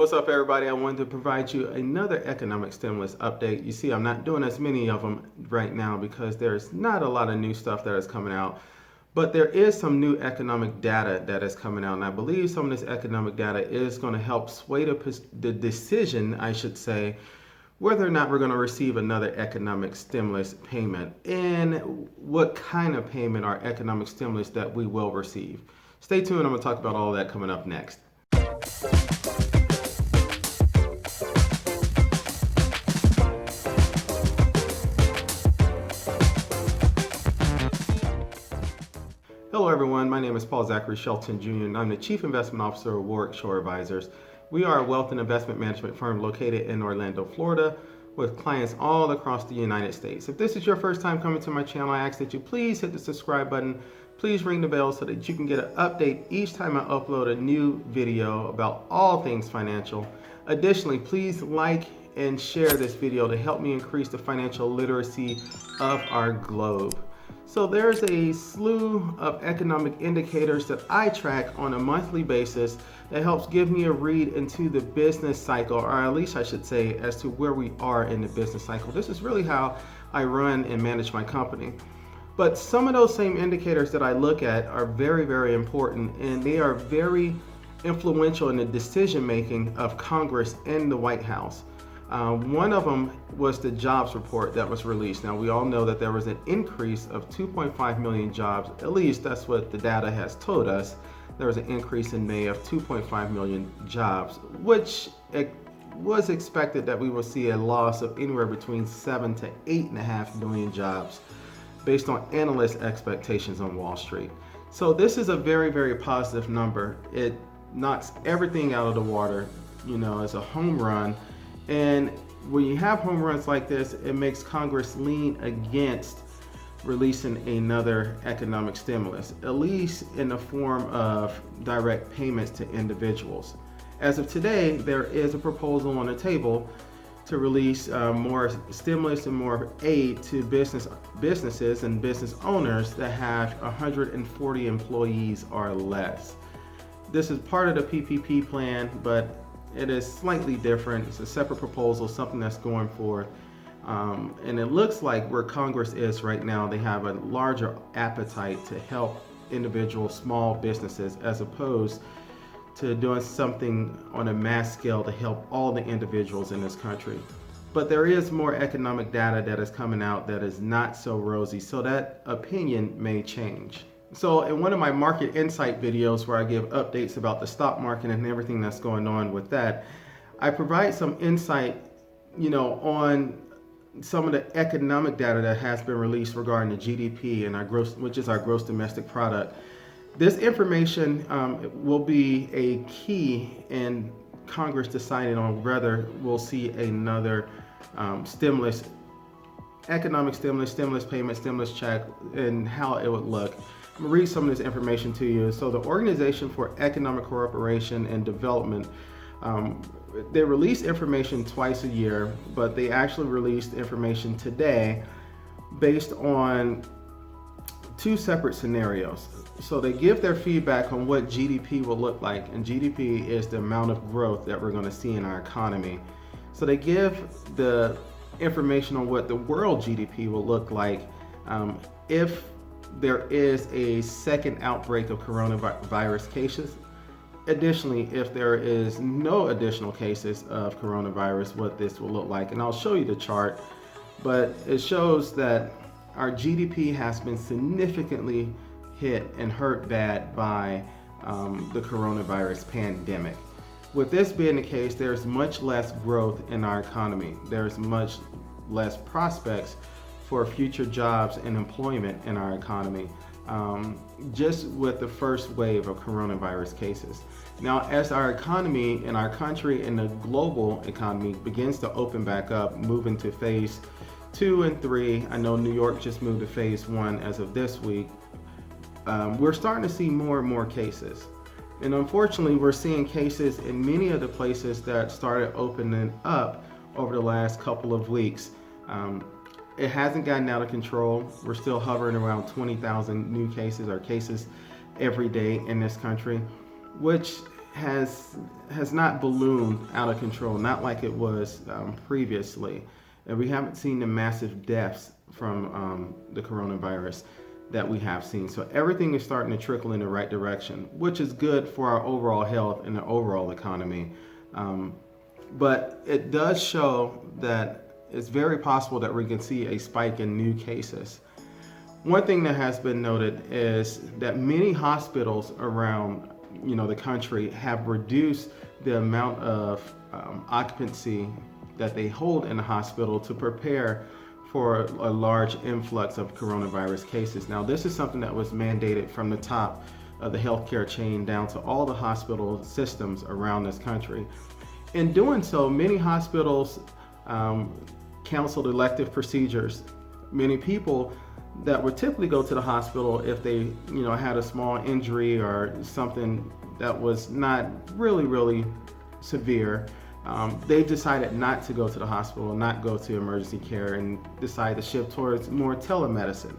What's up, everybody? I wanted to provide you another economic stimulus update. You see, I'm not doing as many of them right now because there's not a lot of new stuff that is coming out. But there is some new economic data that is coming out, and I believe some of this economic data is going to help sway the decision, I should say, whether or not we're going to receive another economic stimulus payment and what kind of payment or economic stimulus that we will receive. Stay tuned. I'm going to talk about all that coming up next. Hello everyone, my name is Paul Zachary Shelton Jr. and I'm the Chief Investment Officer of Warwick Shore Advisors. We are a wealth and investment management firm located in Orlando, Florida, with clients all across the United States. If this is your first time coming to my channel, I ask that you please hit the subscribe button, please ring the bell so that you can get an update each time I upload a new video about all things financial. Additionally, please like and share this video to help me increase the financial literacy of our globe. So there's a slew of economic indicators that I track on a monthly basis that helps give me a read into the business cycle, or at least I should say as to where we are in the business cycle. This is really how I run and manage my company. But some of those same indicators that I look at are very, very important, and they are very influential in the decision making of Congress and the White House. One of them was the jobs report that was released. Now, we all know that there was an increase of 2.5 million jobs. At least that's what the data has told us. There was an increase in May of 2.5 million jobs, which it was expected that we will see a loss of anywhere between 7 to 8.5 million jobs based on analyst expectations on Wall Street. So this is a very, very positive number. It knocks everything out of the water, as a home run. And when you have home runs like this, it makes Congress lean against releasing another economic stimulus, at least in the form of direct payments to individuals. As of today, there is a proposal on the table to release more stimulus and more aid to businesses and business owners that have 140 employees or less. This is part of the PPP plan, but it is slightly different. It's a separate proposal, something that's going forward. And it looks like where Congress is right now, they have a larger appetite to help individual small businesses as opposed to doing something on a mass scale to help all the individuals in this country. But there is more economic data that is coming out that is not so rosy, so that opinion may change. So in one of my market insight videos where I give updates about the stock market and everything that's going on with that, I provide some insight, on some of the economic data that has been released regarding the GDP and which is our gross domestic product. This information will be a key in Congress deciding on whether we'll see another economic stimulus payment, stimulus check, and how it would look. I'm going to read some of this information to you. So the Organization for Economic Cooperation and Development, they release information twice a year, but they actually released information today based on two separate scenarios. So they give their feedback on what GDP will look like, and GDP is the amount of growth that we're going to see in our economy. So they give the information on what the world GDP will look like if there is a second outbreak of coronavirus cases. Additionally, if there is no additional cases of coronavirus, what this will look like. And I'll show you the chart, but it shows that our GDP has been significantly hit and hurt bad by the coronavirus pandemic. With this being the case, there's much less growth in our economy. There's much less prospects for future jobs and employment in our economy, just with the first wave of coronavirus cases. Now, as our economy in our country and the global economy begins to open back up, moving to phase 2 and 3, I know New York just moved to phase 1 as of this week, we're starting to see more and more cases. And unfortunately, we're seeing cases in many of the places that started opening up over the last couple of weeks. It hasn't gotten out of control. We're still hovering around 20,000 new cases or cases every day in this country, which has not ballooned out of control, not like it was previously, and we haven't seen the massive deaths from the coronavirus that we have seen. So everything is starting to trickle in the right direction, which is good for our overall health and the overall economy. But it does show that it's very possible that we can see a spike in new cases. One thing that has been noted is that many hospitals around the country have reduced the amount of occupancy that they hold in the hospital to prepare for a large influx of coronavirus cases. Now, this is something that was mandated from the top of the healthcare chain down to all the hospital systems around this country. In doing so, many hospitals canceled elective procedures. Many people that would typically go to the hospital if they had a small injury or something that was not really severe, they decided not to go to the hospital, not go to emergency care, and decide to shift towards more telemedicine.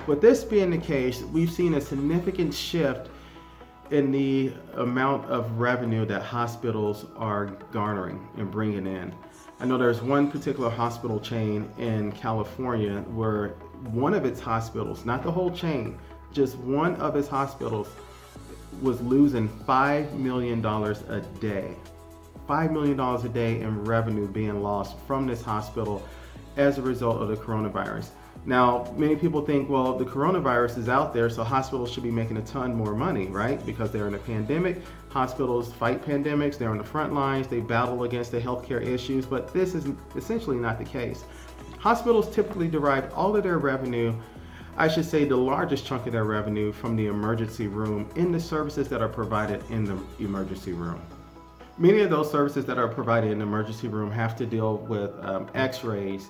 With this being the case, we've seen a significant shift in the amount of revenue that hospitals are garnering and bringing in. I know there's one particular hospital chain in California where one of its hospitals, not the whole chain, just one of its hospitals was losing $5 million a day. $5 million a day in revenue being lost from this hospital as a result of the coronavirus. Now, many people think, well, the coronavirus is out there, so hospitals should be making a ton more money, right? Because they're in a pandemic. Hospitals fight pandemics. They're on the front lines. They battle against the healthcare issues, but this is essentially not the case. Hospitals typically derive all of their revenue, I should say the largest chunk of their revenue, from the emergency room in the services that are provided in the emergency room. Many of those services that are provided in the emergency room have to deal with x-rays,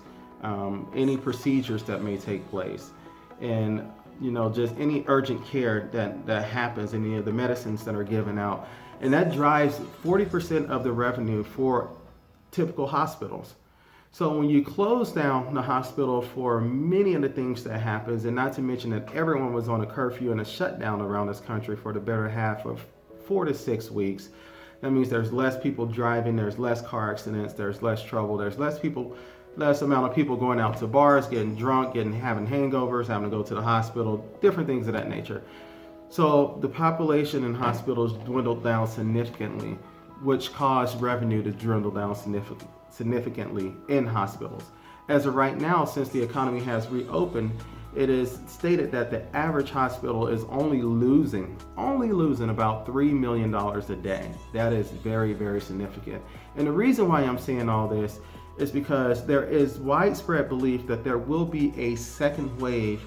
any procedures that may take place, and just any urgent care that happens, any of the medicines that are given out. And that drives 40% of the revenue for typical hospitals. So when you close down the hospital for many of the things that happens, and not to mention that everyone was on a curfew and a shutdown around this country for the better half of 4 to 6 weeks, that means there's less people driving, there's less car accidents, there's less trouble, there's less amount of people going out to bars, getting drunk, having hangovers, having to go to the hospital, different things of that nature. So the population in hospitals dwindled down significantly, which caused revenue to dwindle down significantly in hospitals. As of right now, since the economy has reopened, it is stated that the average hospital is only losing about $3 million a day. That is very, very significant. And the reason why I'm saying all this is because there is widespread belief that there will be a second wave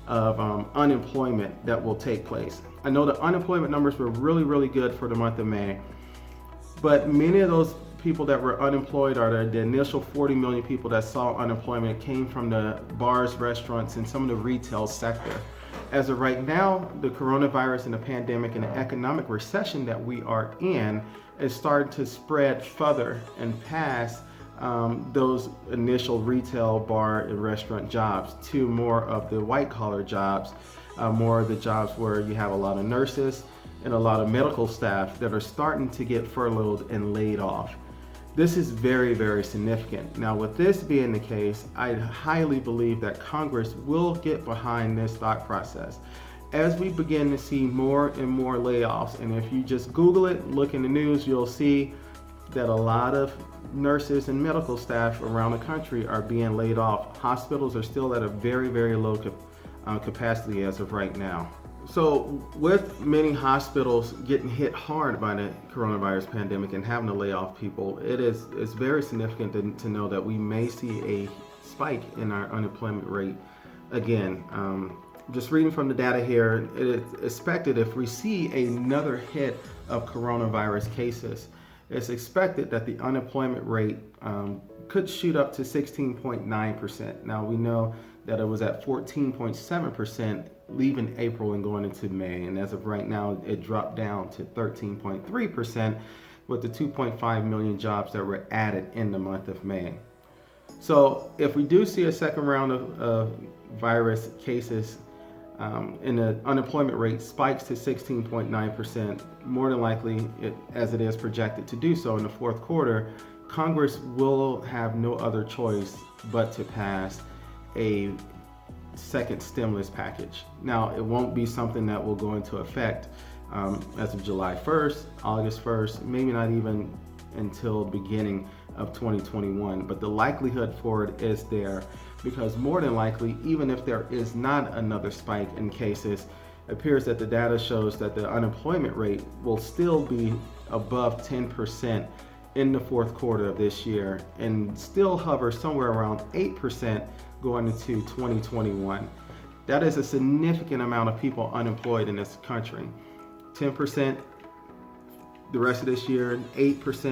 of unemployment that will take place. I know the unemployment numbers were really good for the month of May, but many of those people that were unemployed, or the initial 40 million people that saw unemployment, came from the bars, restaurants, and some of the retail sector. As of right now, the coronavirus and the pandemic and the economic recession that we are in is starting to spread further and past those initial retail, bar, and restaurant jobs to more of the white collar jobs, more of the jobs where you have a lot of nurses and a lot of medical staff that are starting to get furloughed and laid off. This is very, very significant. Now, with this being the case, I highly believe that Congress will get behind this thought process as we begin to see more and more layoffs. And if you just Google it, look in the news, you'll see that a lot of nurses and medical staff around the country are being laid off. Hospitals are still at a very, very low capacity as of right now. So with many hospitals getting hit hard by the coronavirus pandemic and having to lay off people, it's very significant to know that we may see a spike in our unemployment rate again. Just reading from the data here, it is expected if we see another hit of coronavirus cases, it's expected that the unemployment rate could shoot up to 16.9%. Now we know that it was at 14.7% leaving April and going into May, and as of right now it dropped down to 13.3% with the 2.5 million jobs that were added in the month of May. So if we do see a second round of virus cases, and the unemployment rate spikes to 16.9%, more than likely, as it is projected to do so in the fourth quarter, Congress will have no other choice but to pass a second stimulus package. Now, it won't be something that will go into effect as of July 1st, August 1st, maybe not even until the beginning of 2021. But the likelihood for it is there, because more than likely, even if there is not another spike in cases, it appears that the data shows that the unemployment rate will still be above 10% in the fourth quarter of this year and still hover somewhere around 8% going into 2021. That is a significant amount of people unemployed in this country. 10% the rest of this year, 8%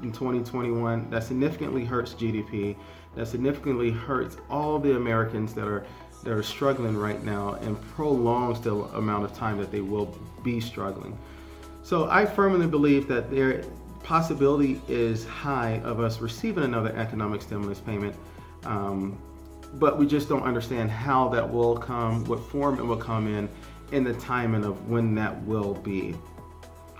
in 2021. That significantly hurts GDP. That significantly hurts all the Americans that are struggling right now, and prolongs the amount of time that they will be struggling. So I firmly believe that there possibility is high of us receiving another economic stimulus payment, but we just don't understand how that will come, what form it will come in the timing of when that will be.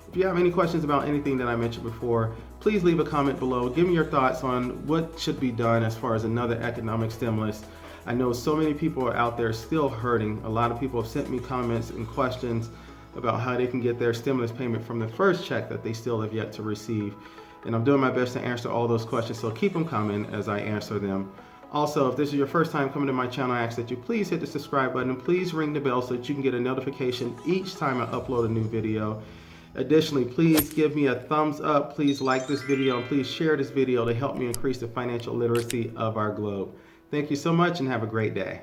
If you have any questions about anything that I mentioned before, please leave a comment below. Give me your thoughts on what should be done as far as another economic stimulus. I know so many people are out there still hurting. A lot of people have sent me comments and questions about how they can get their stimulus payment from the first check that they still have yet to receive. And I'm doing my best to answer all those questions, so keep them coming as I answer them. Also, if this is your first time coming to my channel, I ask that you please hit the subscribe button and please ring the bell so that you can get a notification each time I upload a new video. Additionally, please give me a thumbs up, please like this video, and please share this video to help me increase the financial literacy of our globe. Thank you so much and have a great day.